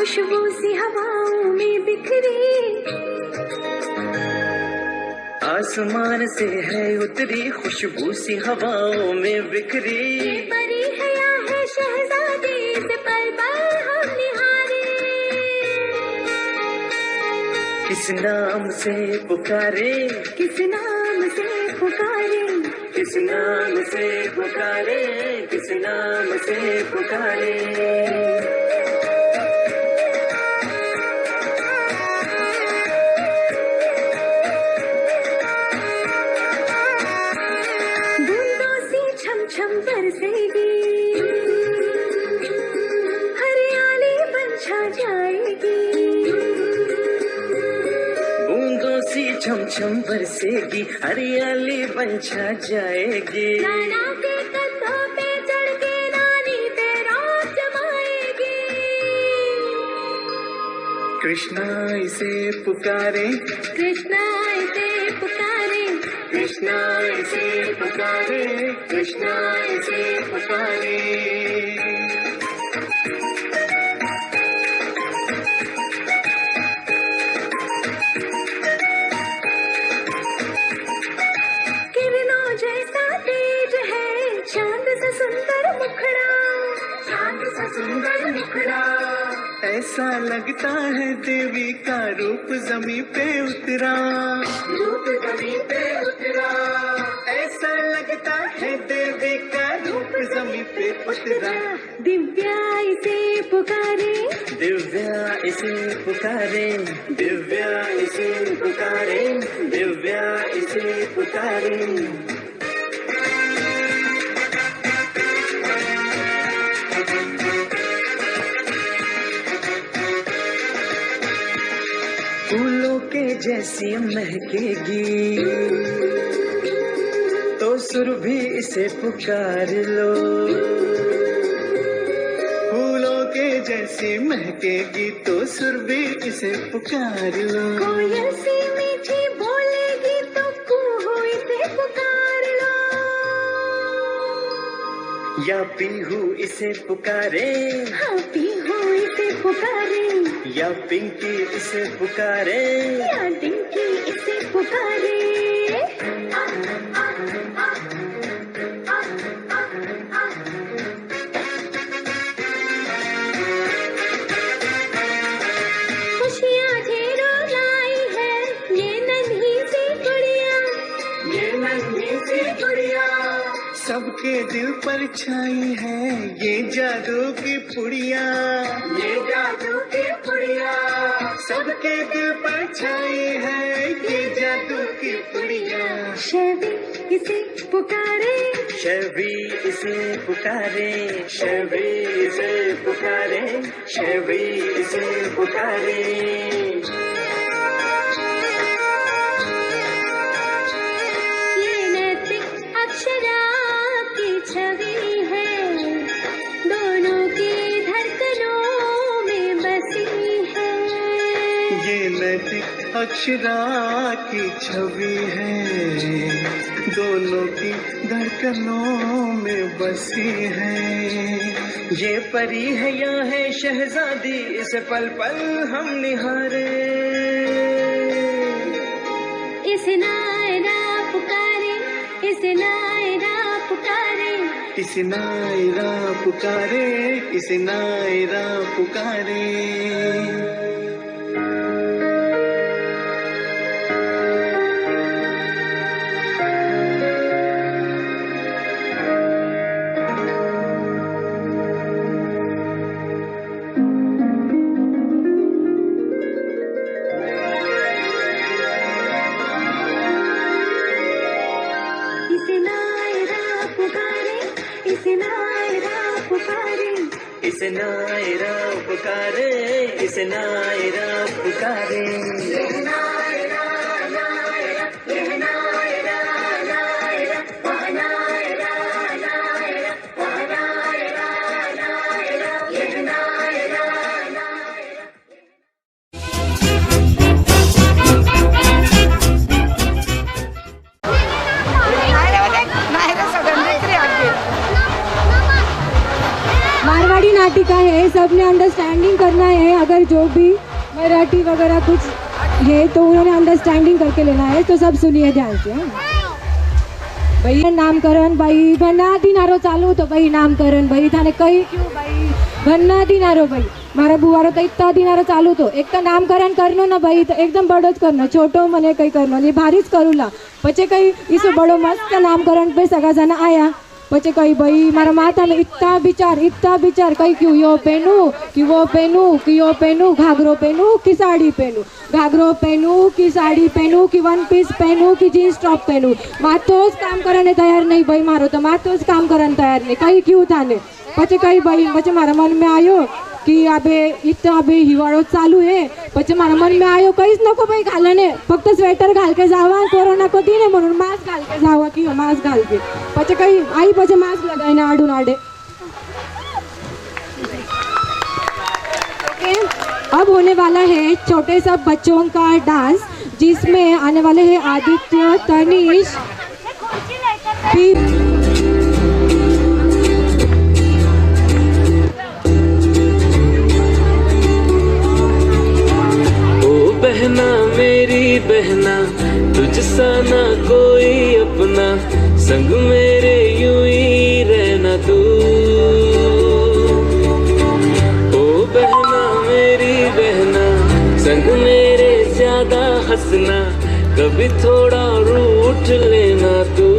खुशबू सी हवाओं में बिखरी, आसमान से है उतरी खुशबू सी हवाओं में बिखरी। ये परी है या है शहजादी, इस पल पल हम निहारे। किस नाम से पुकारे, किस नाम से पुकारे, किस नाम से पुकारे, किस नाम से पुकारे। छम बरसेगी, हरियाली बन छा जाएगी। बूंदों सी छम छम बरसेगी, हरियाली बन छा जाएगी। नाना के कंधों पे चढ़ के नानी पे रात जमाएगी। कृष्णा इसे पुकारे, कृष्णा इसे पुकारे, कृष्णा इसे पुकारे, कृष्णा इसे पुकारे। किरणों जैसा तेज है चांद सा सुंदर मुखड़ा, चांद सा सुंदर मुखड़ा। ऐसा लगता है देवी का रूप जमीन पे उतरा, रूप जमीन पे उतरा। ऐसा लगता है देवी का रूप जमीन पे उतरा। दिव्या इसे पुकारे, दिव्या इसे पुकारे, दिव्या इसे पुकारे, दिव्या इसे पुकारे। फूलों के जैसी महकेगी तो सुर भी इसे पुकार लो। फूलों के जैसी महकेगी तो सुर भी इसे पुकार लो। कोयल सी मीठी बोलेगी तो कूहू इसे पुकार लो। या पीहू इसे पुकारे, हाँ पीहू इसे पुकारे, या पिंकी इसे पुकारे, या डिंकी इसे पुकारे। खुशियाँ ढेरों लाई है ये नन्ही सी गुड़िया, ये नन्ही सी गुड़िया। सबके दिल पर छाई है ये जादू की पुड़िया, ये जादू की पुड़िया। सबके दिल पर छाई है ये जादू की पुड़िया। शैवी इसे पुकारे, शैवी इसे पुकारे, शैवी इसे पुकारे, शैवी इसे पुकारे। ये नैतिक अक्षरा की छवि है, दोनों की धड़कनों में बसी है। ये नैतिक अक्षरा की छवि है, दोनों की धड़कनों में बसी है। ये परी है या है शहजादी, इस पल पल हम निहारे। इस नायरा पुकारे, इस नायरा पुकारे, इस नायरा पुकारे, इस नायरा पुकारे। इस नायरा पुकारे, इस नायरा पुकारे। मारवाड़ी नाटिका है है, सबने अंडरस्टैंडिंग करना है। अगर जो भी मराठी वगैरह कुछ है तो उन्होंने अंडरस्टैंडिंग करके लेना है। तो सब सुनिए ध्यान से। भाई नामकरण भाई भन्ना दिनारो चालू तो भाई नामकरण भाई थाने कही क्यों भाई भन्ना दिनारो भाई मारा बुवारो तो इतना दिनारो चालू तो एक तो नामकरण करनो ना भाई तो एकदम बड़ो ज करनो, छोटो मने कई करनो ये भारी ज करूला। पछे कई इसो बड़ो मस्त नामकरण पे सगा जना आया पछे कई भाई मारा माथा में इतना विचार कई क्यों यो पहनू कि वो पहनू कि यो पहनू, घाघरो पहनू कि साड़ी पहनू, घाघरो पहनू कि साड़ी पहनू कि वन पीस पहनू कि जीन्स टॉप पहनू। माथोज काम करने तैयार नहीं भाई मारो तो माथोज काम करने तैयार नहीं कई क्यों थाने। पछे कई भाई पछे मारा मन में आयो कि अबे इतना अबे हिवाळो चालू है। पछे मारा मन में आयो कहीच नको भाई घालने, फक्त स्वेटर घाल के जावा, कोरोना को दी ने म्हणून मास्क घाल के जावा कि मास्क घाल के। पछे कई आई पछे मास्क लगाईने आडून आडे। अब होने वाला है छोटे सब बच्चों का डांस जिसमें आने वाले हैं आदित्य, तनिष, बहना मेरी बहना तुझसा ना कोई अपना, संग मेरे यूं ही रहना तू। ओ बहना मेरी बहना संग मेरे ज्यादा हंसना, कभी थोड़ा रूठ लेना तू।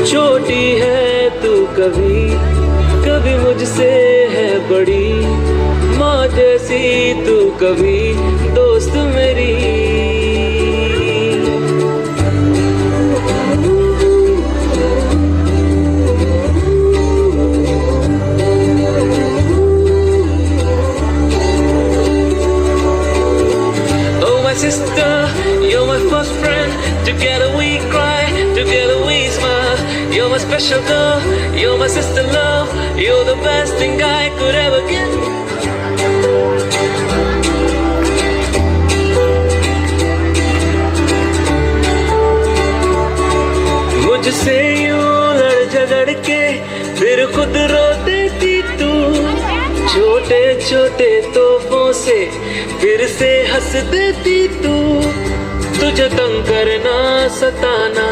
छोटी है तू कभी कभी मुझसे है बड़ी, माँ जैसी तू कभी दोस्त मेरी। Oh my sister, you're my first friend. Together we cry, together we smile. You're my special girl, you're my sister love. You're the best thing I could ever get. मुझसे यूं लड़ झगड़ के फिर खुद रो देती तू, छोटे छोटे तोहफों से फिर से हंस देती तू। तुझे तंग करना सताना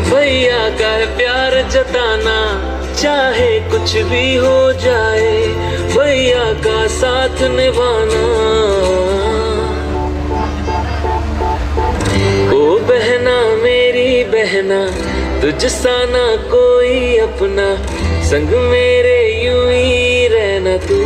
भैया का है प्यार जताना, चाहे कुछ भी हो जाए भैया का साथ निभाना। ओ बहना मेरी बहना तुझसा ना कोई अपना, संग मेरे यूं ही रहना तू।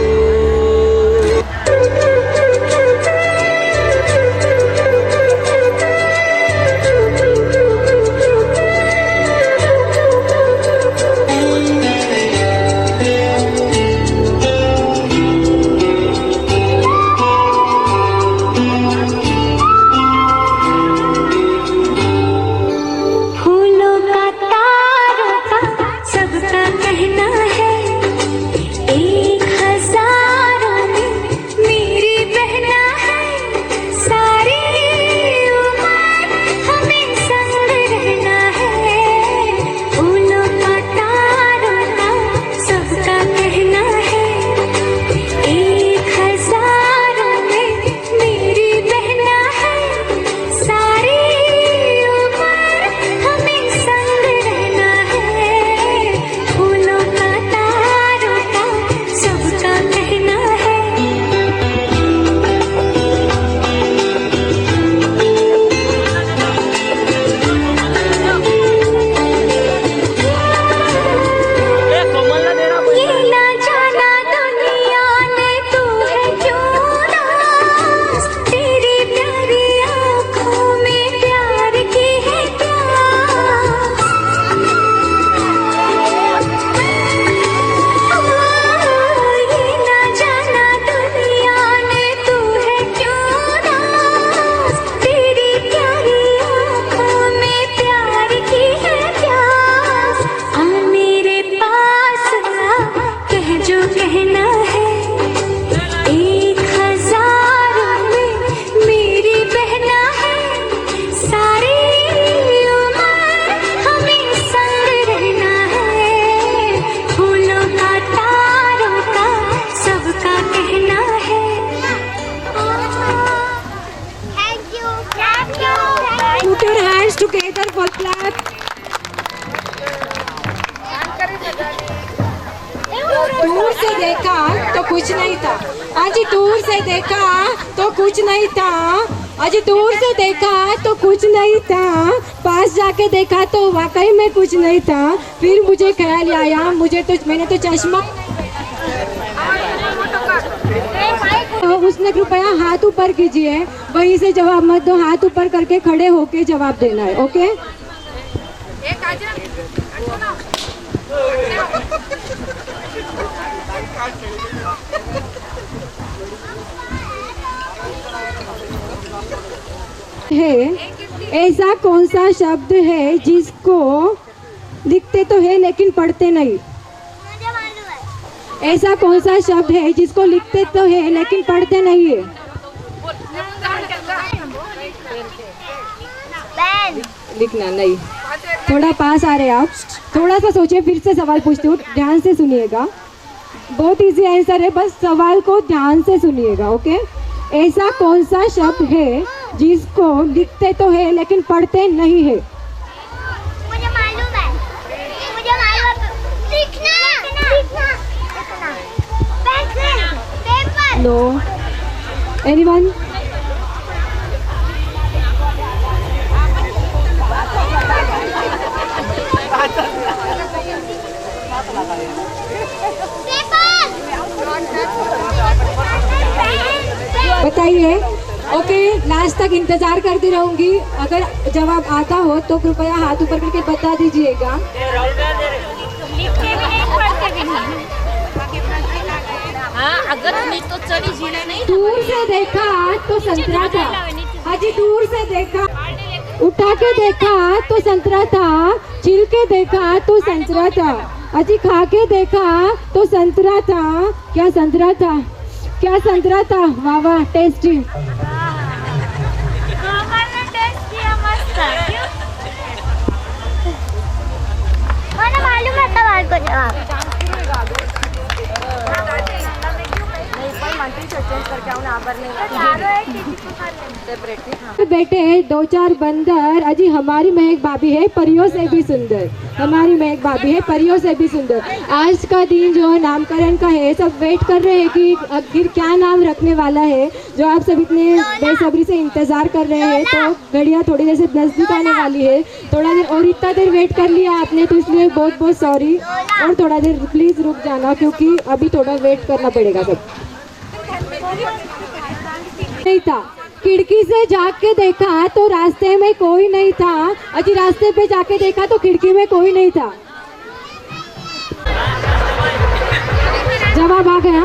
दूर से देखा तो कुछ नहीं था, अजी दूर से देखा तो कुछ नहीं था, अजी दूर से देखा तो कुछ नहीं था, पास जाके देखा तो वाकई में कुछ नहीं था, फिर मुझे ख्याल आया मैंने तो चश्मा। उसने कृपया हाथ ऊपर कीजिए, वहीं से जवाब मत दो, हाथ ऊपर करके खड़े होके जवाब देना है, ओके। है ऐसा कौन सा शब्द है जिसको लिखते तो है लेकिन पढ़ते नहीं? ऐसा कौन सा शब्द है जिसको लिखते तो है लेकिन पढ़ते नहीं है? लिखना नहीं। थोड़ा पास आ रहे आप, थोड़ा सा सोचिए, फिर से सवाल पूछती हूँ, ध्यान से सुनिएगा। बहुत इजी आंसर है, बस सवाल को ध्यान से सुनिएगा, ओके। ऐसा कौन सा शब्द है जिसको लिखते तो है लेकिन पढ़ते नहीं है? मुझे मालूम है, मुझे मालूम है। लिखना, पेंसिल, पेपर। No, anyone? बताइए, ओके। लास्ट तक इंतजार करती रहूंगी, अगर जवाब आता हो तो कृपया हाथ ऊपर करके बता दीजिएगा। अगर मी तो चढ़ी झीले नहीं। दूर से देखा तो संतरा था, हाजी दूर से देखा, उठा के देखा तो संतरा था, छिल के देखा तो संतरा था, अजी खा के देखा तो संतरा था। क्या संतरा था? क्या संतरा था? वाह वाह, टेस्टी। मैंने टेस्ट किया, मस्त था। क्यों? मैंने मालूम है सवाल को जवाब। बेटे दो चार बंदर, अजी हमारी महक भाभी है परियों से भी सुंदर, हमारी महक भाभी है परियों से भी सुंदर। आज का दिन जो है नामकरण का है, सब वेट कर रहे हैं कि आखिर क्या नाम रखने वाला है, जो आप सब इतने बेसब्री से इंतजार कर रहे हैं। तो घड़ियाँ थोड़ी देर से नजदीक आने वाली है, थोड़ा देर और, इतना देर वेट कर लिया आपने तो इसलिए बहुत बहुत सॉरी, और थोड़ा देर प्लीज रुक जाना क्योंकि अभी थोड़ा वेट करना पड़ेगा। सब नहीं था, खिड़की से झांक के देखा तो रास्ते में कोई नहीं था, अजी रास्ते पे जाके देखा तो खिड़की में कोई नहीं था। जवाब आ गया?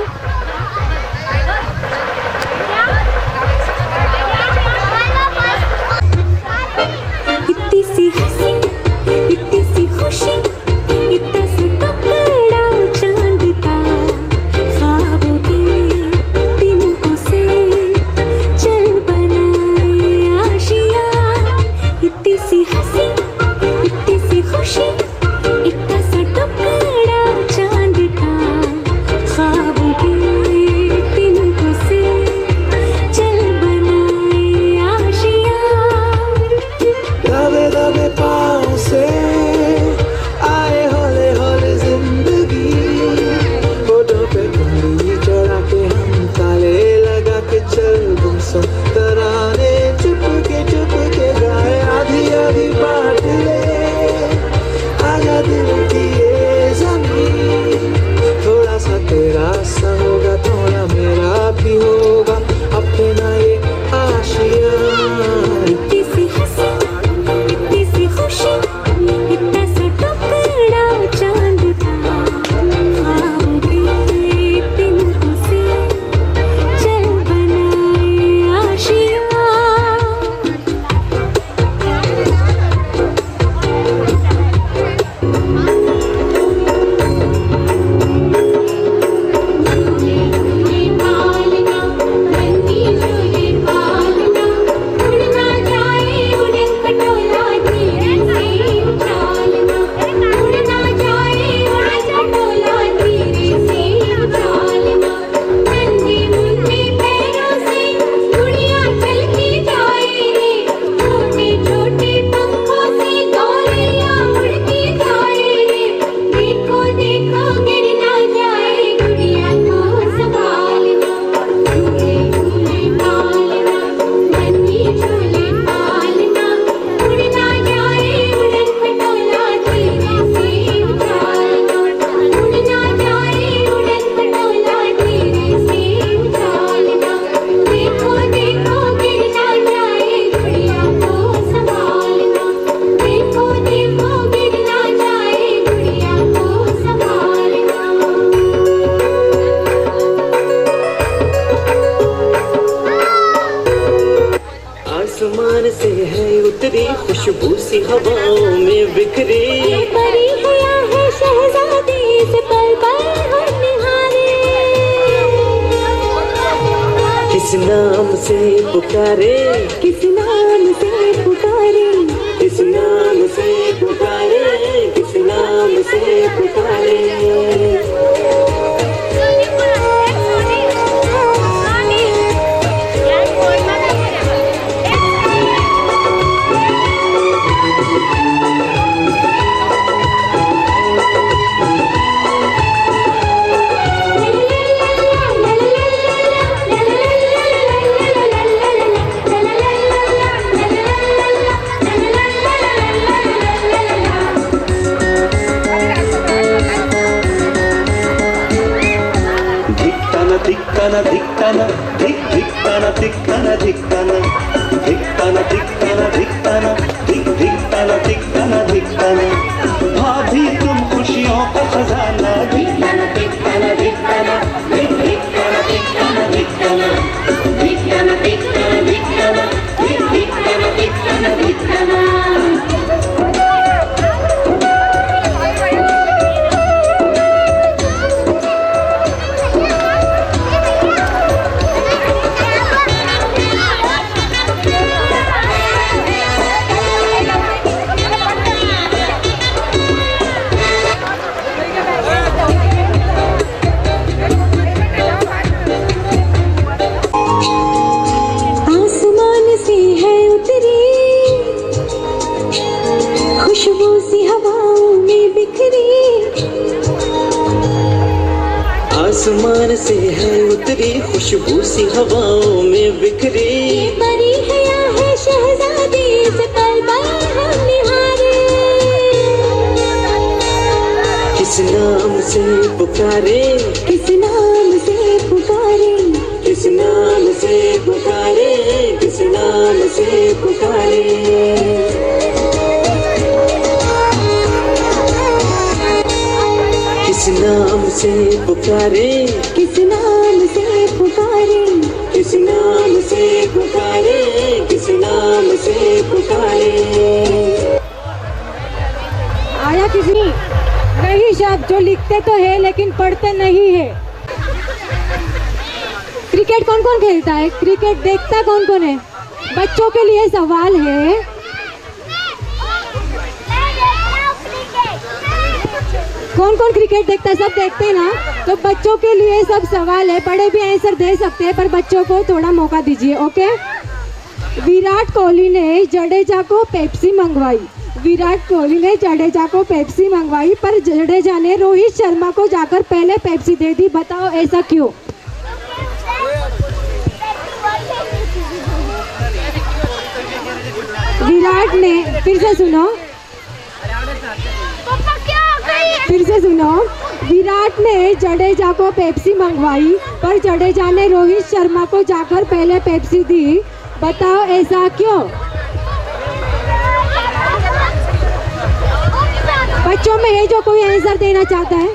इतनी सी हंसी, इतनी सी खुशी, इतना सा टुकड़ा चांद का, ख्वाबों के तिनकों से चल बनाए आशियाँ। इतनी सी हंसी, इतनी सी खुशी, खुशबू सी हवाओं में बिखरी। ये परी है या है शहजादी से पल पल हम निहारे। किस नाम से पुकारे, किस नाम से पुकारे, किस नाम से पुकारे, किस नाम से पुकारे। धिक्काना धिक्काना धिक धिक्काना धिक्काना धिक्काना धिक्काना धिक्काना धिक्काना धिक धिक्काना धिक्काना धिक्काना। भाभी तुम खुशियों का खजाना। धिक्काना धिक्काना धिक्काना धिक धिक्काना धिक्काना धिक्काना धिक्काना धिक्काना धिक्काना धिक धिक्काना धिक्काना धिक्काना। आसमान से है उतरी खुशबू सी हवाओं में बिखरी। ये परी है या है शहजादी से पल पल हम निहारे। किस नाम से पुकारे, किस नाम से पुकारे, किस नाम से पुकारे, किस नाम से पुकारे। किस नाम से पुकारे, किस नाम से पुकारे, किस नाम से पुकारे, किस नाम से पुकारे। आया किसी नहीं शब्द जो लिखते तो है लेकिन पढ़ते नहीं है। क्रिकेट कौन कौन खेलता है? क्रिकेट देखता कौन कौन है? बच्चों के लिए सवाल है, कौन कौन क्रिकेट देखता है? सब देखते हैं ना? तो बच्चों के लिए सब सवाल है, बड़े भी आंसर दे सकते हैं पर बच्चों को थोड़ा मौका दीजिए। ओके। विराट कोहली ने जडेजा को पेप्सी मंगवाई। विराट कोहली ने जडेजा को पेप्सी मंगवाई पर जडेजा ने रोहित शर्मा को जाकर पहले पेप्सी दे दी। बताओ ऐसा क्यों? विराट ने, फिर से सुनो, फिर से सुनो, विराट ने जडेजा को पेप्सी मंगवाई पर जडेजा ने रोहित शर्मा को जाकर पहले पेप्सी दी। बताओ ऐसा क्यों? बच्चों में है जो कोई आंसर देना चाहता है?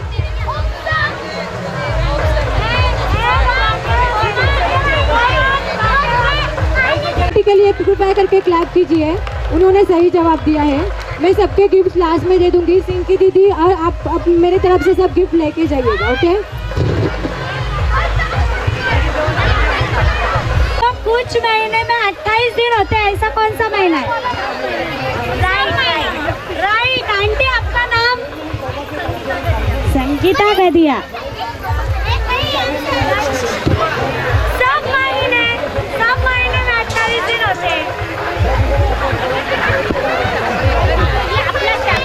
के लिए कृपया करके क्लैप कीजिए, उन्होंने सही जवाब दिया है। मैं सबके गिफ्ट लास्ट में दे दूंगी। सिंकी दीदी और आप मेरे तरफ से सब गिफ्ट लेके जाइएगा। ओके। तो कुछ महीने में 28 दिन होते हैं, ऐसा कौन सा महीना है? राइट। आंटी आपका नाम? संगीता गदिया। सब महीने में 28 दिन होते हैं।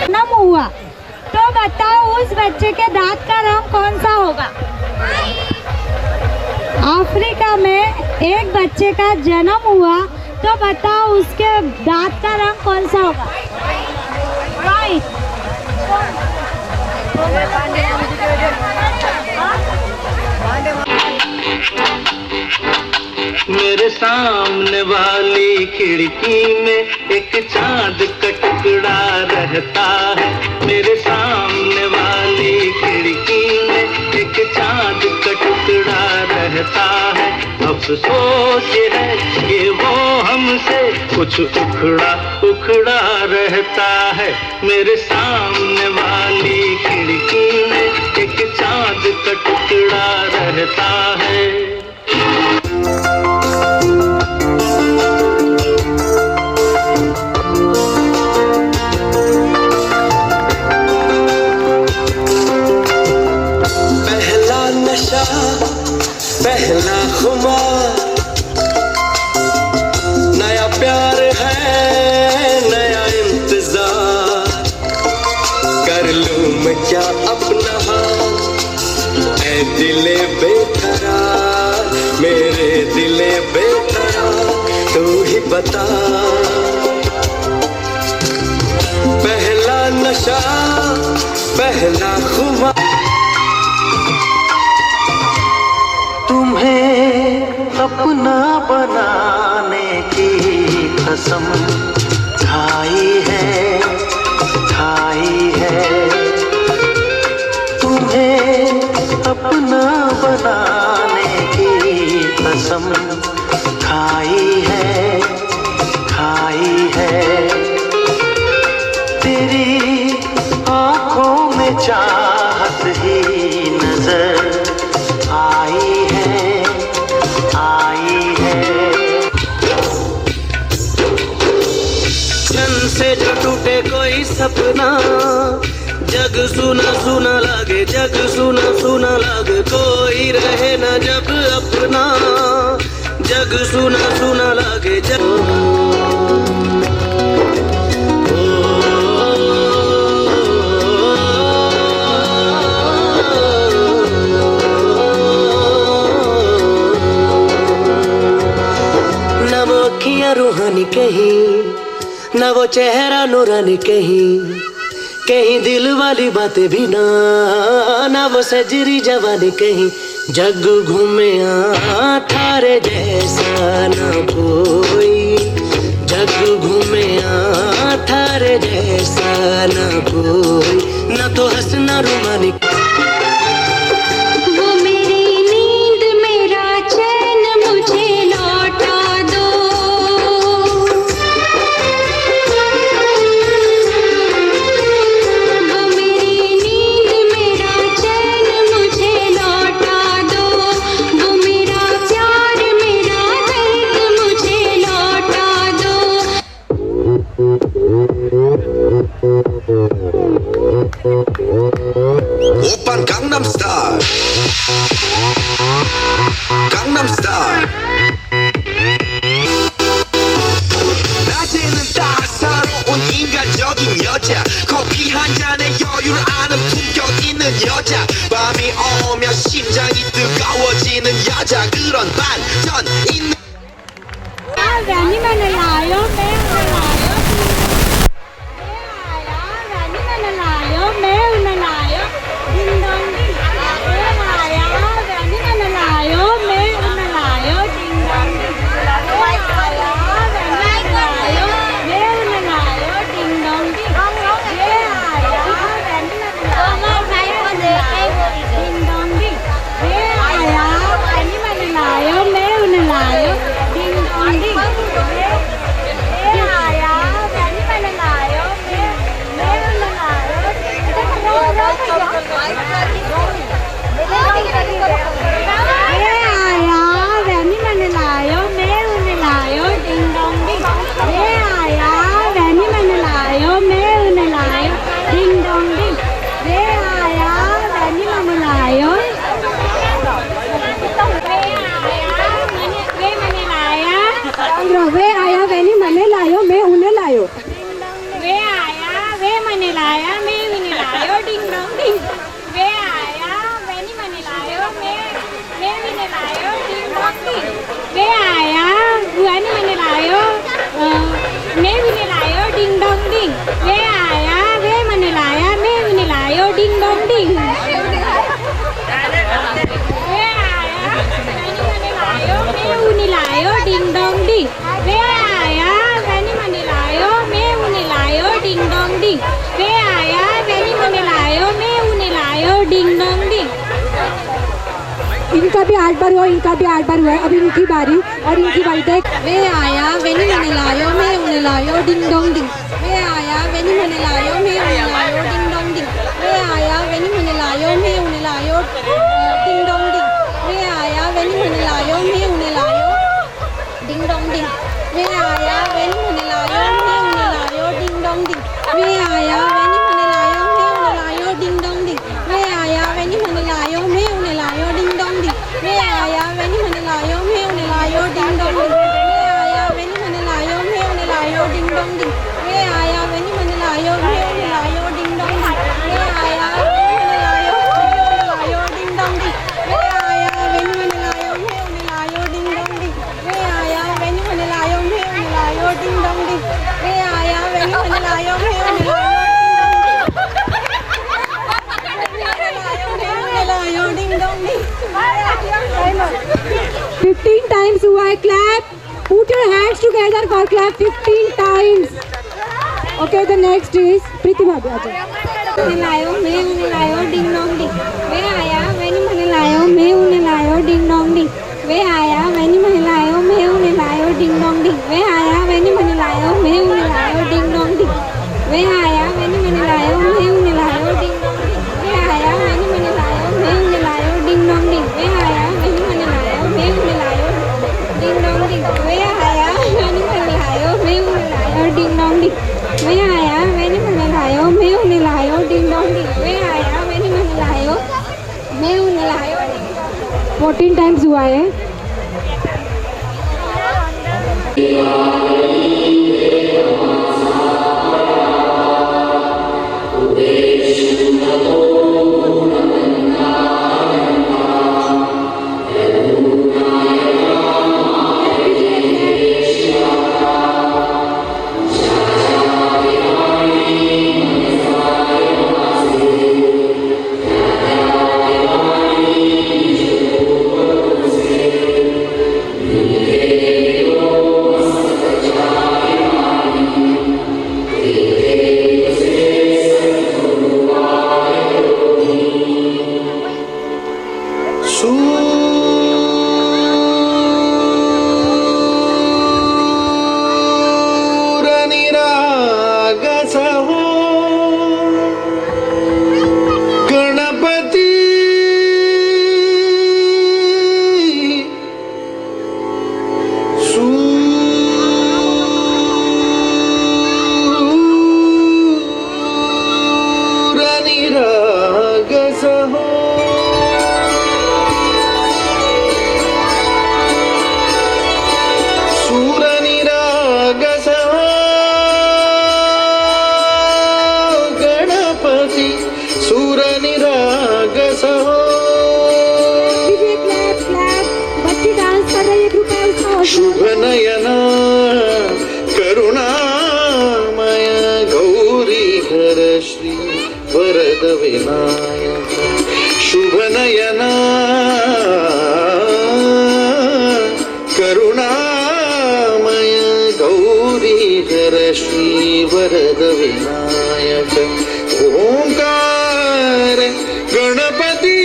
जन्म हुआ तो बताओ उस बच्चे के दांत का रंग कौन सा होगा? अफ्रीका में एक बच्चे का जन्म हुआ तो बताओ उसके दांत का रंग कौन सा होगा? राइट। मेरे सामने वाली खिड़की में एक चांद का टुकड़ा रहता है। मेरे सामने वाली खिड़की में एक चांद का टुकड़ा रहता है। अफसोस ये है कि वो हमसे कुछ उखड़ा उखड़ा रहता है। मेरे सामने वाली खिड़की में एक चांद का टुकड़ा रहता है। पहला नशा पहला खुमार, नया प्यार है नया इंतजार। कर लूं मैं क्या अपना हाल, ऐ दिले बेकरार, मेरे दिले बेकरार, तू ही बता। पहला नशा पहला खुमार, तुम्हें अपना बनाने की कसम खाई है, खाई है। तुम्हें अपना बनाने की कसम खाई है, खाई है। तेरी आँखों में चाहत ही नजर आई है, आई है। क्षण से जो टूटे कोई सपना, जग सुना सुना लागे, जग सुना सुना लागे। कोई रहे ना जब अपना, जग सुना सुना लागे। न वो अखियाँ रूहानी कहीं, न वो चेहरा नूरानी कहीं, कहीं दिल वाली बातें भी ना, ना वो सजरी जवानी कहीं। जग घूमे थारे जैसा न कोई, जग घूमे थारे जैसा न कोई, न तो हंसना रुमानी। 오빤 강남스타일 강남스타일 낮에는 따사로운 인간적인 여자 커피 한 잔에 여유를 아는 품격 있는 여자 밤이 오면 심장이 뜨거워지는 여자 그런 반전 있는 रानी मैंने लायो, मैं लायो, रानी मैंने लायो, मैं उन्हें लायो, डिंग डोंग डिंग। आया रानी मैंने लायो, मैं उन्हें लायो, डिंग डोंग डिंग। आया रानी मैंने लायो, मैं उन्हें लायो, डिंग डोंग डिंग। आया रानी मैंने लायो, डिंग डोंग डिंग। आया रानी मैंने लायो, मैं उन्हें लायो, डिंग डोंग डिंग। इनका भी 8 बार हुआ, इनका भी 8 बार हुआ है। अभी इनकी बारी और इनकी बारी तक। वे आया वेनी मने लायो मैं उन्हें लायो डिंग डोंग डिंग। वे आया वेनी मने लायो मैं उन्हें लायो डिंग डोंग डिंग। वे आया वेनी मने लायो मैं उन्हें लायो डिंग डोंग डिंग। वे आया वेनी मने लायो मैं उन्हें लायो डिंग डोंग डिंग। वे आया वेनी मने लायो मैं उन्हें लायो डिंग डोंग डिंग। वे आया वेनी मने लायो मैं उन्हें लायो डिंग डोंग डिंग। वे आया वेनी मने लायो मैं उन्हें लायो डिंग डोंग डिंग। वे आया वेनी मने लायो मैं उन्हें लायो डिंग डोंग डिंग। वे आया वेनी मने लायो मैं उन्हें लायो डिंग डोंग डिंग। वे आया वेनी मने लायो मैं उन्हें लायो डिंग डोंग डिंग। वे आया वेनी मने लायो डिंग डोंग डिंग। वे आया वेनी मने लायो मैं उन्हें लायो डिंग डोंग डिंग। वे आया वेनी मने लायो मैं उन्हें लायो डिंग डोंग डिंग। वे आया वेनी मने लायो मैं उन्हें लायो 15 times हुआ है clap. Put your hands together for clap 15 times. Okay, the next is प्रीति भाभी आ जाओ. मने लायो मैं उन्हें लायो डिंग डोंग डिंग. वे आया वेनी मने लायो मैं उन्हें लायो डिंग डोंग डिंग. वे आया वेनी मने लायो मैं उन्हें लायो डिंग डोंग डिंग. वे आया वेनी मने लायो मैं उन्हें लायो डिंग डोंग डिंग. वे आया वेनी मने लायो मैं उन्हें लायो डिंग डोंग डिंग. वे आया वेनी मने लायो मैं उन्हें लायो डिंग डोंग डिंग. वे आया वेनी मने लायो मैं उन्हें लायो डिंग डोंग डिंग. वे आया वेनी मने लायो मैं उन्हें लायो डिंग डोंग डिंग. वे आया वेनी मने लायो मैं उन्हें लायो डिंग डोंग डिंग. वे आया वेनी मने लायो मैं उन्हें लायो 14 टाइम्स हुआ है. शुभ नयना करुणामय गौरी हर श्री वरद विनायक. शुभ नयना करुणामय गौरी हर श्री वरद विनायक. ओंकार गणपति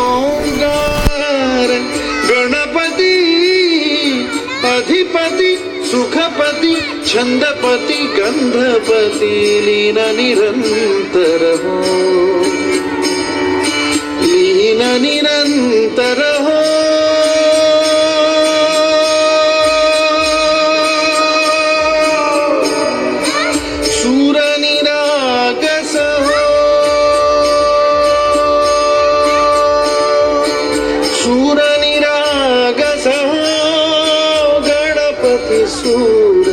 ओंकार गणपति अधिपति सुखपति छंदपति गंधपति लीन निरंतर हो लीन निरंतर हो. सूर निरागस हो सूर निरागस हो गणपति सूर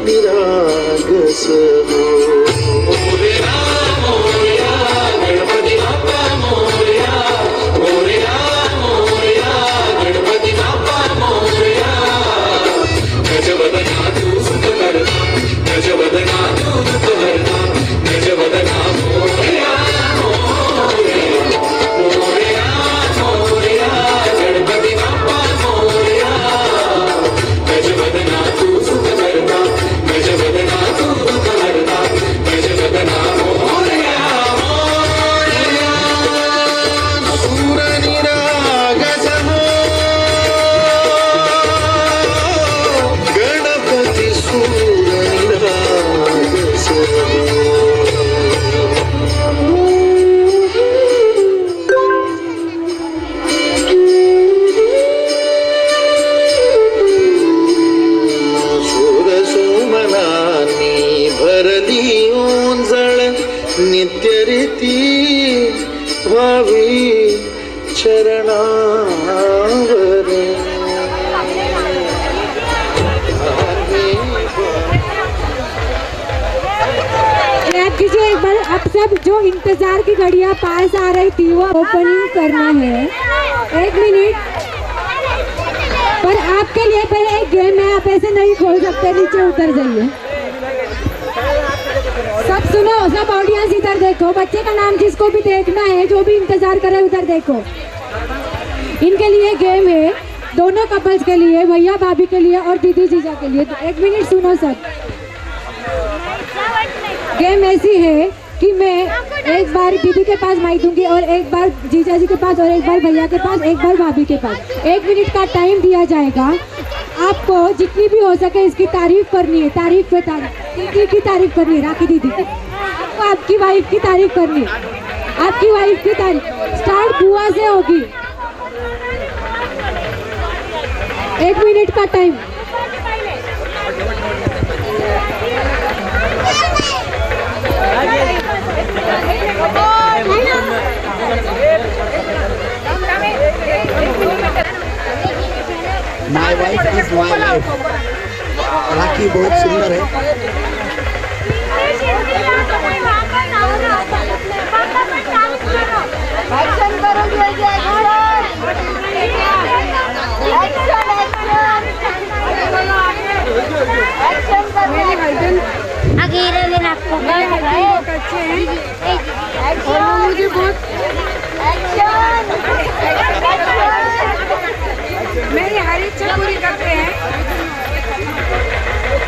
निरागस हो. मोरया मोरया गणपति बाप्पा मोरया. मोरया मोरया गणपति बाप्पा मोरया. गजवदना तू सुख करता गजवदना तू दुख हरता गजवदना मोरया मोरया. मोरया मोरया गणपति बाप्पा मोरया. गजवदना तू सुख करता गजवदना तू दुख हरता शरणागरे। क्लैप कीजिए एक बार। अब सब जो इंतजार की घड़ियां पास आ रही थी वो ओपनिंग करना है। 1 मिनट। पर आपके लिए पहले एक गेम है, आप ऐसे नहीं खोल सकते, नीचे उतर जाइए। सब सुनो, सब ऑडियंस इधर देखो। बच्चे का नाम जिसको भी देखना है, जो भी इंतजार कर रहे उधर देखो। इनके लिए गेम है, दोनों कपल्स के लिए, भैया भाभी के लिए और दीदी जीजा के लिए। 1 मिनट सुनो सब। गेम ऐसी है कि मैं एक बार दीदी के पास माइक दूंगी और एक बार जीजा जी के पास और एक बार भैया के पास, एक बार भाभी के पास। 1 मिनट का टाइम दिया जाएगा। आपको जितनी भी हो सके इसकी तारीफ करनी है, तारीफ पे तारीफ। दीदी की तारीफ करनी है, राखी दीदी की। आपको आपकी वाइफ की तारीफ करनी है, आपकी वाइफ की तारीफ। स्टार्ट बुआ से होगी। 1 मिनट का time. My wife is my life. राखी बहुत सुंदर है। मुझे बहुत मेरी हर इच्छा पूरी करते हैं।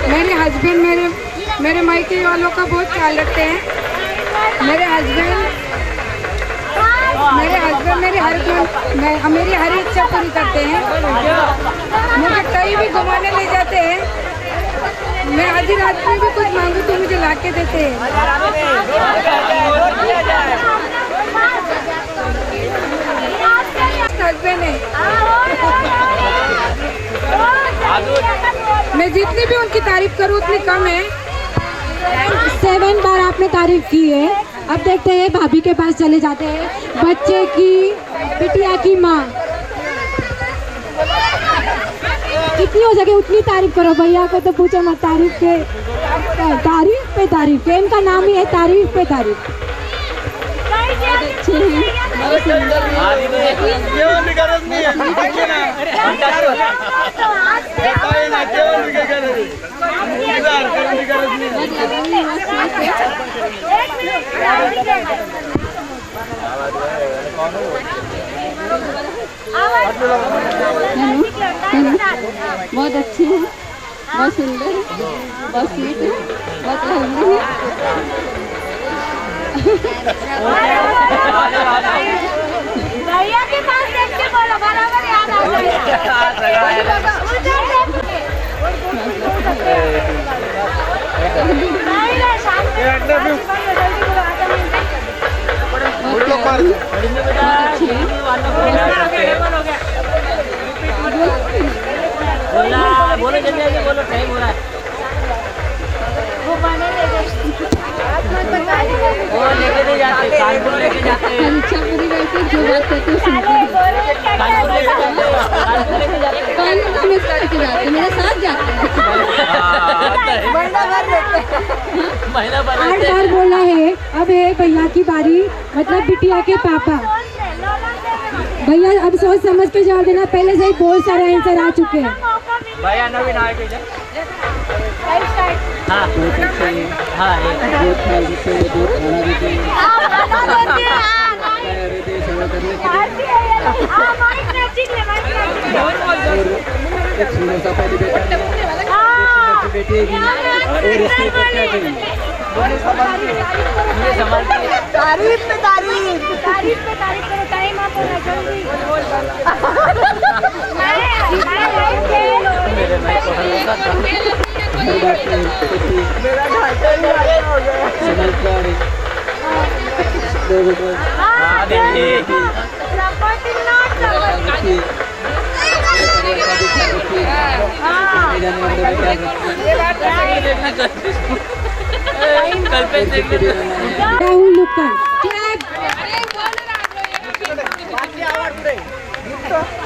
मेरे हस्बैंड मेरे मायके वालों का बहुत ख्याल रखते हैं। मेरे हस्बैंड मेरी हर इच्छा पूरी करते हैं। मुझे कहीं भी घुमाने ले जाते हैं। मैं आधी रात में भी कुछ मांगू तो मुझे ला के देते हैं। हस्बैंड है। मैं जितनी भी उनकी तारीफ करूँ उतनी कम है। 7 बार आपने तारीफ की है। अब देखते हैं भाभी के पास चले जाते हैं। बच्चे की बिटिया की माँ, कितनी हो सके उतनी तारीफ करो। भैया को तो पूछो मत, तारीफ पे तारीफ। गेम का नाम ही है तारीफ पे तारीफ। बहुत अच्छी है, बहुत सुंदर है, बहुत स्वीट है, बहुत हेल्दी है। भैया के पास देख के बोलो, बराबर याद आ गया। बोलो जल्दी आइए, बोलो टाइम हो रहा है। वो बने वो लेके नहीं जाते, कानपुर लेके जाते हैं। परीक्षा पूरी करके जो बात करते हैं सुनते हैं। कानपुर लेके जाते हैं, कानपुर लेके जाते हैं। कानपुर का मिस करके जाते हैं, मेरे साथ जाते हैं। महीना भर 8 बार बोला है। अब है भैया की बारी, मतलब बिटिया के पापा। भैया अब सोच समझ के जवाब देना, पहले से ही बहुत सारे आंसर आ चुके हैं। भैया नवीन आए थे। हाँ हाँ तारीफ पे तारीफ करो। टाइम आप होना जल्दी। राहुल लुक्कड़।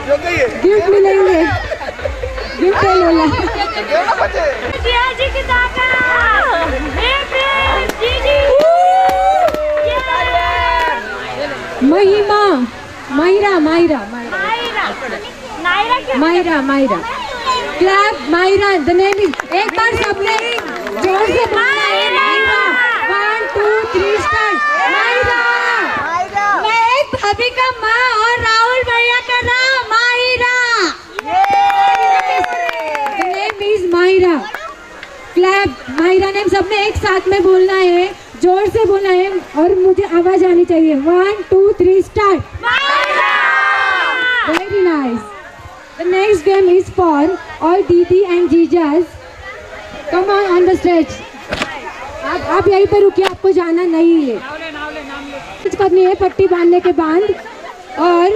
गिफ्ट मिलेंगे, गिफ्ट है लोला। जी की ताकत। जी Mahima, Myra, Myra, Myra, Myra, clap Myra, the name is, एक बार सबने जोर से बोलना है मायरा। 1 2 3 स्टार्ट। मायरा, मैं एक भाभी का माँ और राहुल भैया का नाम Myra. The name is Myra. Clap Myra name सबने एक साथ में बोलना है, जोर से बोलना है और मुझे आवाज आनी चाहिए। 1 2 3 start. Very nice. The next game is for all Didi and Jijas. Come on the stage. आप यहीं पे रुकिए, आपको जाना नहीं है। कुछ करनी है पट्टी बांधने के बाद, और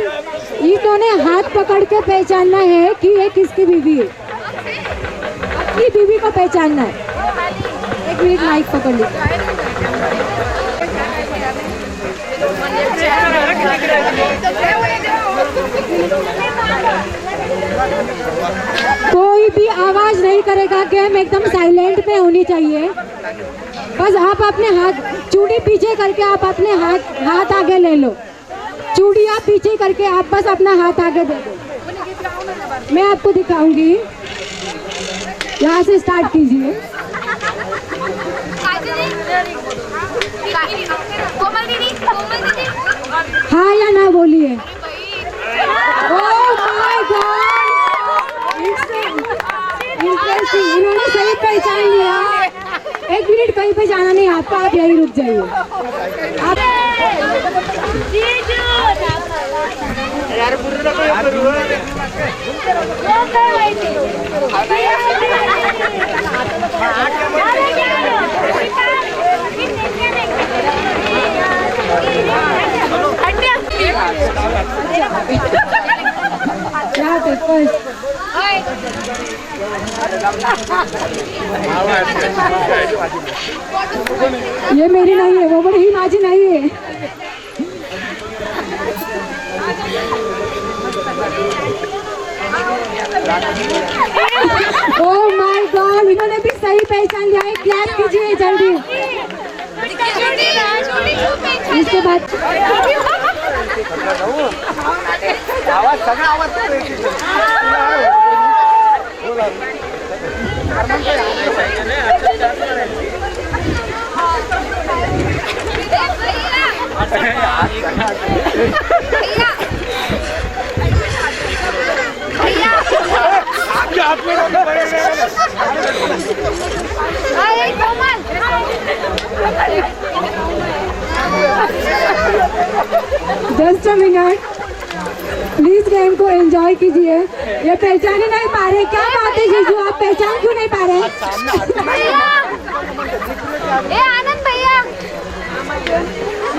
इन्होंने हाथ पकड़ के पहचानना है कि ये किसकी बीवी है। अपनी बीवी को पहचानना है। एक मिनट माइक पकड़ लीजिए। कोई भी आवाज नहीं करेगा, गेम एकदम साइलेंट में होनी चाहिए। बस आप अपने हाथ चूड़ी पीछे करके आप अपने हाथ आगे ले लो। चूड़ी आप पीछे करके आप बस अपना हाथ आगे दे दो। मैं आपको दिखाऊंगी, यहाँ से स्टार्ट कीजिए। हाँ या ना बोलिए। Oh my God, interesting. इन्होंने सही पहचान लिया। एक मिनट, कहीं पे जाना नहीं आपको, आप यहीं रुक जाइए। आप ये मेरी नहीं है, वो बड़ी माझी नहीं है। ओह माय गॉड, इन्होंने भी सही पहचान लिया है। क्लैप कीजिए जल्दी। इसके बाद just a minute, please game को एंजॉय कीजिए। ये पहचान ही नहीं पा रहे, क्या बात है जीजू, आप पहचान क्यों नहीं पा रहे? ए आनंद भैया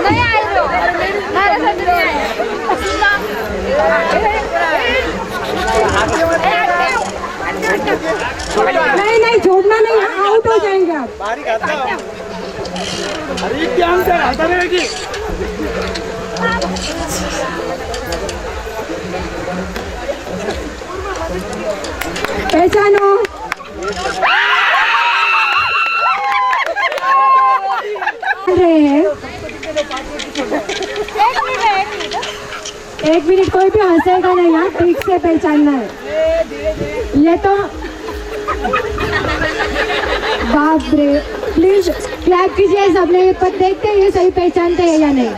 नहीं आए तो नहीं छोड़ना नहीं, आउट हो जाएंगे आप। पहचानो। रहे हैं एक मिनट, कोई भी हंसेगा नहीं, यहाँ ठीक से पहचानना है। ये तो बाप रे, प्लीज क्लैप कीजिए सबने, ये पर देखते हैं ये सही पहचानते हैं या नहीं।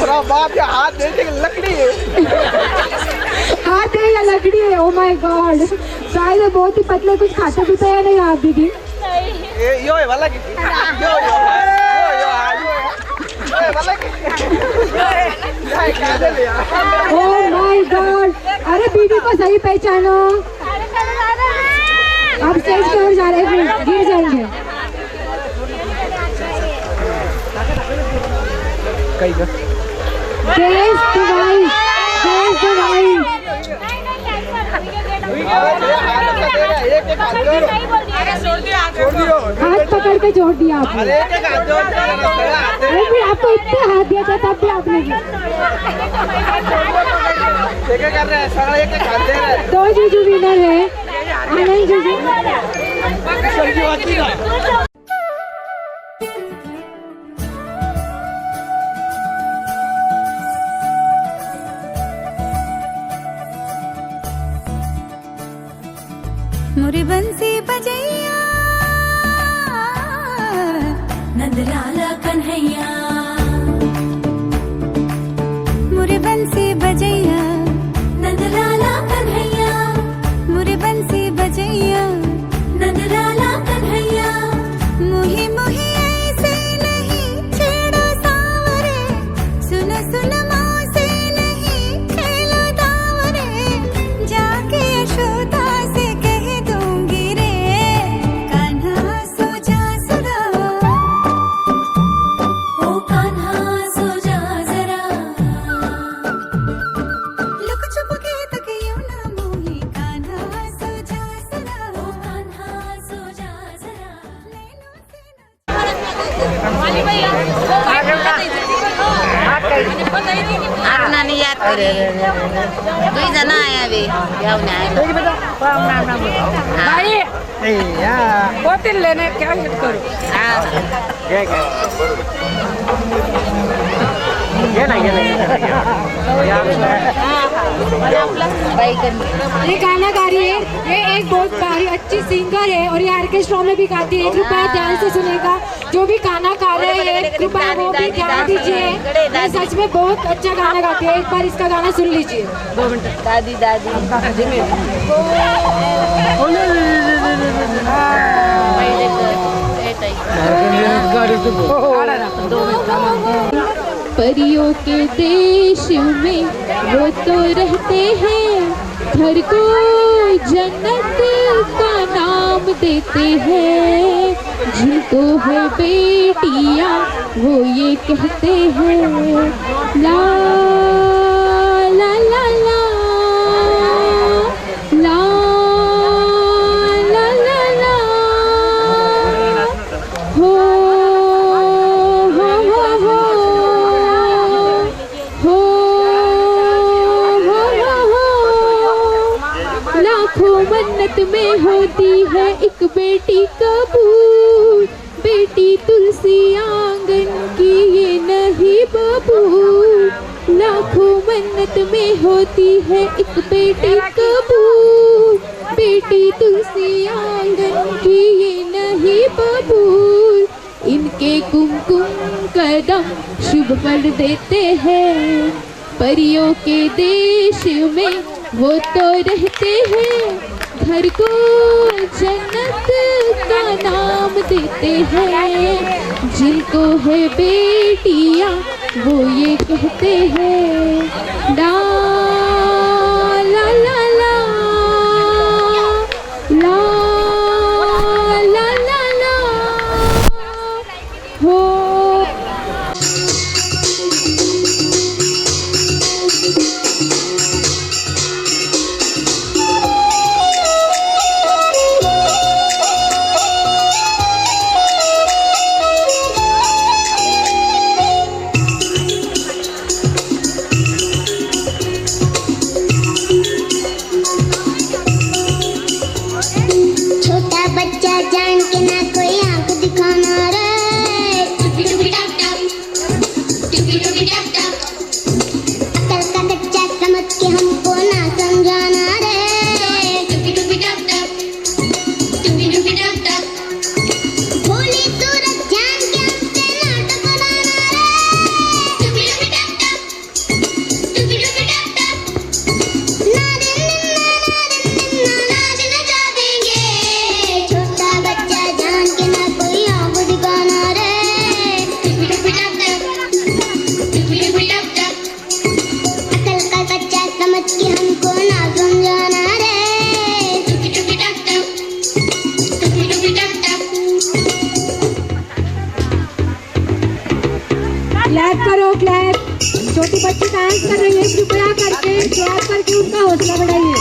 थोड़ा बाप या हाथ दे दे, लकड़ी है। हाथ है या लकड़ी है? ओ माय गॉड, शायद बहुत ही पतले, कुछ खाते पीते हैं नहीं आप दीदी? यो है वाला की, यो वाला की। ओ माय गॉड, अरे दीदी को सही पहचानो। आप स्टेज की ओर जा रहे हैं, गिर जाएंगे। Gas divine, gas divine. हाथ पकड़ के जोड़ दिया आपने। आपको इतने हाथ दिया था तब भी आपने दो जीजू विनर है, आनंद जीजू। मोरे बंसी बजैया नंदलाला कन्हैया, मोरे बंसी बजैया नंदलाला कन्हैया, मोरे बंसी बजैया नंदलाला कन्हैया। मोही मोही ऐसे नहीं छेड़ो सावरे, सुन सुन मौसे नहीं खेलो दावरे, जाके यशोदा से कह दूंगी रे, कान्हा सो जा जरा, ओ कान्हा सो जा जरा, लुक छुप के तक यूं ना मोही, कान्हा सो जा जरा, ओ कान्हा सो जा जरा, नैनों से वाली भैया आपना नहीं याद करे, दुई जना आया बे जाऊन आया भाई बोतल लेने क्या हिट करो ये गाना गा रही है, ये एक बहुत प्यारी अच्छी सिंगर है और ये ऑर्केस्ट्रा में भी गाती है। कृपया ध्यान से सुनेगा, जो भी गाना गा रहे हैं कृपया वो भी ध्यान दीजिए। ये सच में बहुत अच्छा गाना गाती है, एक बार इसका गाना सुन लीजिए। 2 मिनट दादी दादी परियों के देश में वो तो रहते हैं, घर को जन्नत का नाम देते हैं, जिनको है बेटियां वो ये कहते हैं, ला ला ला ला ला ला ला ला, हो लाखों मन्नत में होती है एक बेटी कबूल, बेटी तुलसी आंगन की ये नहीं बबूल, लाखों मन्नत में होती है एक बेटी कबूल, बेटी तुलसी आंगन की ये नहीं बबूल, इनके कुमकुम कदम शुभ फल देते हैं, परियों के देश में वो तो रहते हैं, घर को जन्नत का नाम देते हैं, जिनको है बेटियां वो ये कहते हैं, ला ला ला ला ला ला ला ला, हो क्लैप करो क्लैप। छोटी बच्ची डांस कर रही है, कृपया करके क्लैप करके उनका हौसला बढ़ाइए।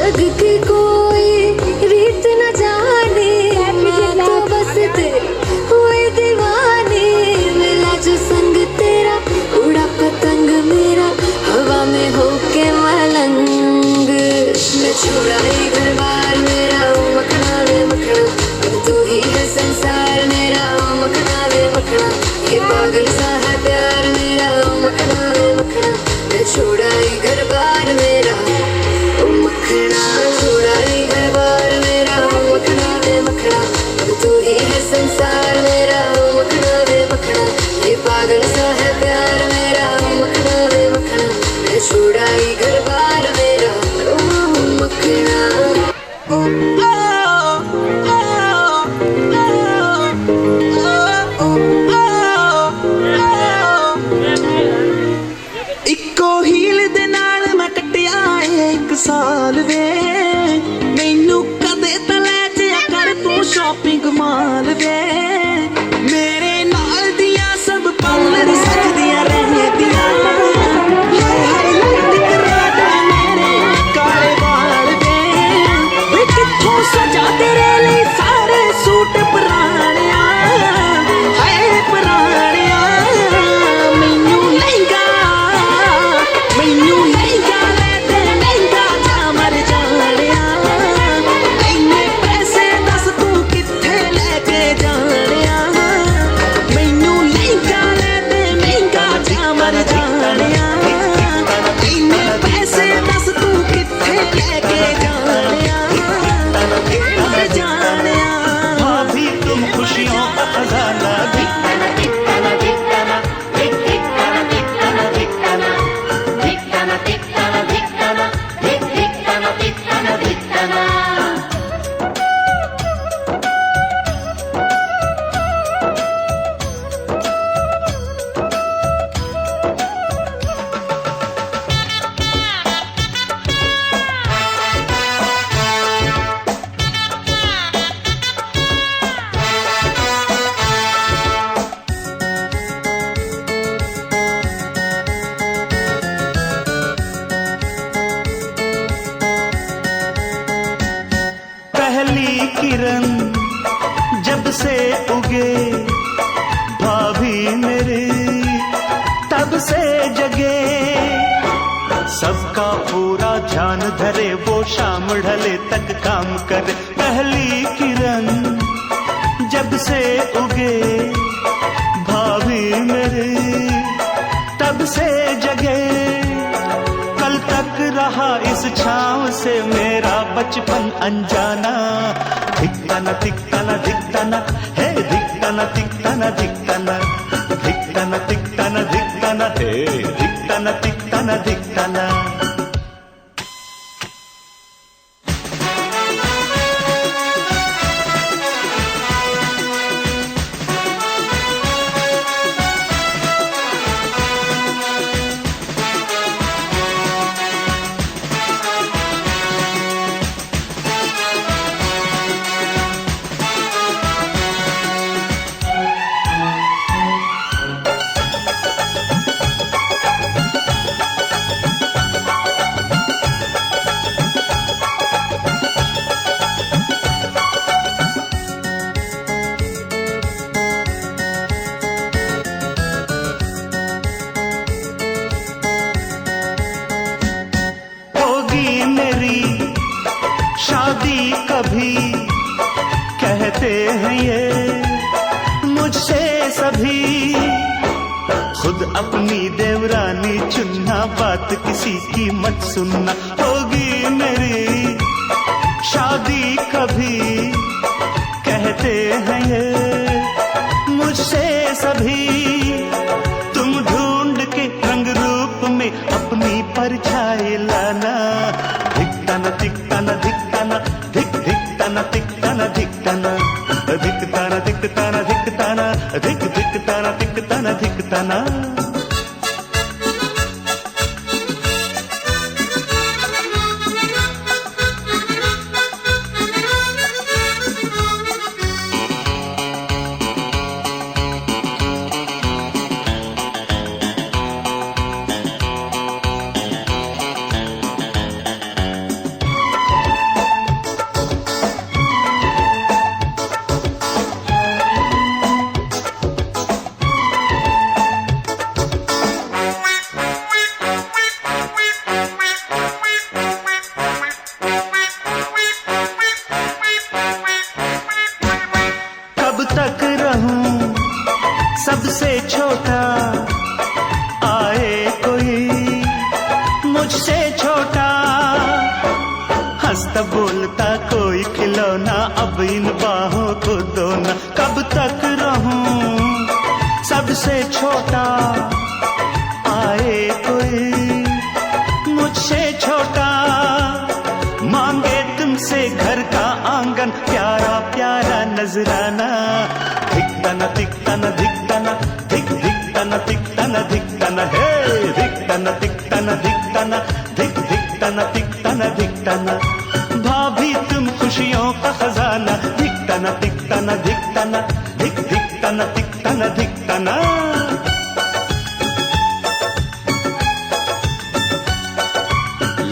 जग की कोई रीत न जाने, मैं तो बस तेरी हुई दीवानी। मिला जो संग तेरा, उड़ा पतंग मेरा, हवा में होके मलंग। मैं छोड़ा ही घर बार मेरा, मखना वे मखना, अब तू ही है संसार मेरा, मखना वे मखना। ये पागल सा है प्यार मेरा, मखना वे मखना। मैं छोड़ा ही घर बार मेरा, मखना। छोड़ा ही घर बार मेरा, मखना वे मखना, अब तू ही है संसार मेरा, मखना वे मखना। ये पागल सा है प्यार मेरा, मखना वे मखना। मैं छोड़ा ही घर बार मेरा, मखना। इको हील दे नाल मैं कटिया एक साल वे, मैनू कदे तले जिया कर तू शॉपिंग माल वे। मेरे नाल दिया सब पार्लर सजदिया रहदिया, हर लाइट करादा मेरे काले बाल वे। वे कित्थों सजा तेरे लिए सारे सूट पुराणिया, हाय पुराणिया। मैनू लहंगा, मैनू लहंगा ले दे, लहंगा जा मर जानिया। इन्ने पैसे दस तू कित्थे लेके जानिया। मैनू लहंगा ले दे, लहंगा जा मर जानिया। इन्ने पैसे दस तू कित्थे लेके जानिया, मर जानिया। भाभी तुम खुशियों का खजाना, पहली किरण जब से उगे भाभी मेरी, तब से जगे। सबका पूरा ध्यान धरे, वो शाम ढले तक काम करे। पहली किरण जब से उगे भाभी मेरी, तब से जगे। कल तक रहा इस छाँव से मेरा बचपन अनजाना। धिक्काना धिक्काना धिक्काना, हे धिक्काना धिक्काना धिक्काना, धिक्काना धिक्काना धिक्काना, हे धिक्काना धिक्काना धिक्काना। शादी कभी कहते हैं ये मुझसे सभी, खुद अपनी देवरानी चुनना, बात किसी की मत सुनना। होगी मेरी शादी कभी कहते हैं ये मुझसे सभी, तुम ढूंढ के रंग रूप में अपनी परछाई लाना। धिक्काना धिक्काना धिक्काना, धिक धिक्काना धिक्काना धिक्काना, धिक्ताना धिक्ताना धिक्ताना, धिक धिक्ताना धिक्ताना धिक्ताना। छोटा आए कोई, मुझसे छोटा। हंसता बोलता कोई खिलौना, अब इन बाहों को दो ना। कब तक रहूं सबसे छोटा आए कोई, मुझसे छोटा। मांगे तुमसे घर का आंगन, प्यारा प्यारा नजराना। धिकतना धिकतना धिकतना धिक धिकतना धिकतना धिकतना हे, धिकतना धिकतना धिकतना धिक धिकतना धिकतना धिकतना। भाभी तुम खुशियों का खजाना, धिकतना धिकतना धिकतना धिक धिकतना धिकतना धिकतना।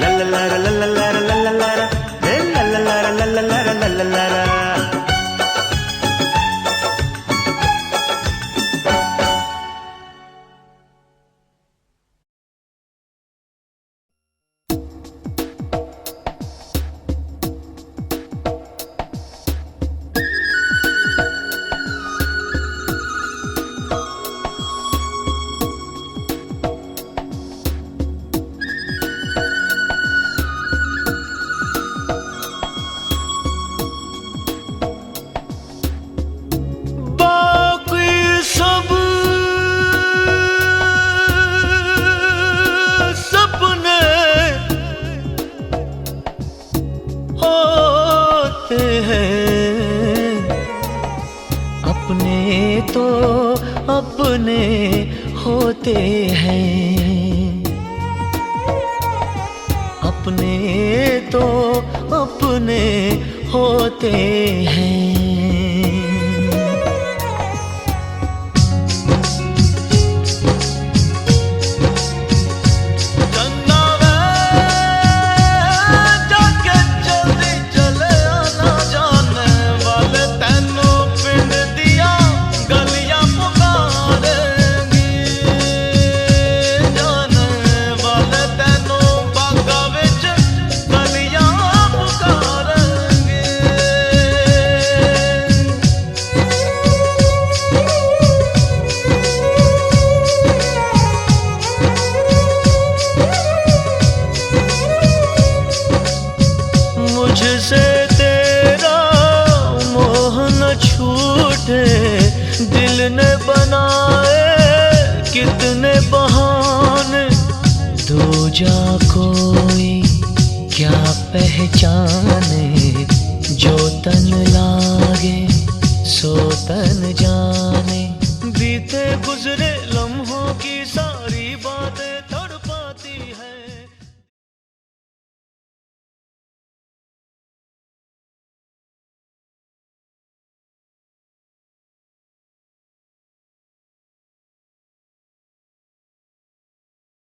लल्लारा लल्लारा लल्लारा हे लल्लारा लल्लारा लल्लारा। अपने होते हैं, अपने तो अपने होते हैं। मुझसे तेरा मोह न छूटे, दिल ने बनाए कितने बहाने। दो जा कोई क्या पहचाने,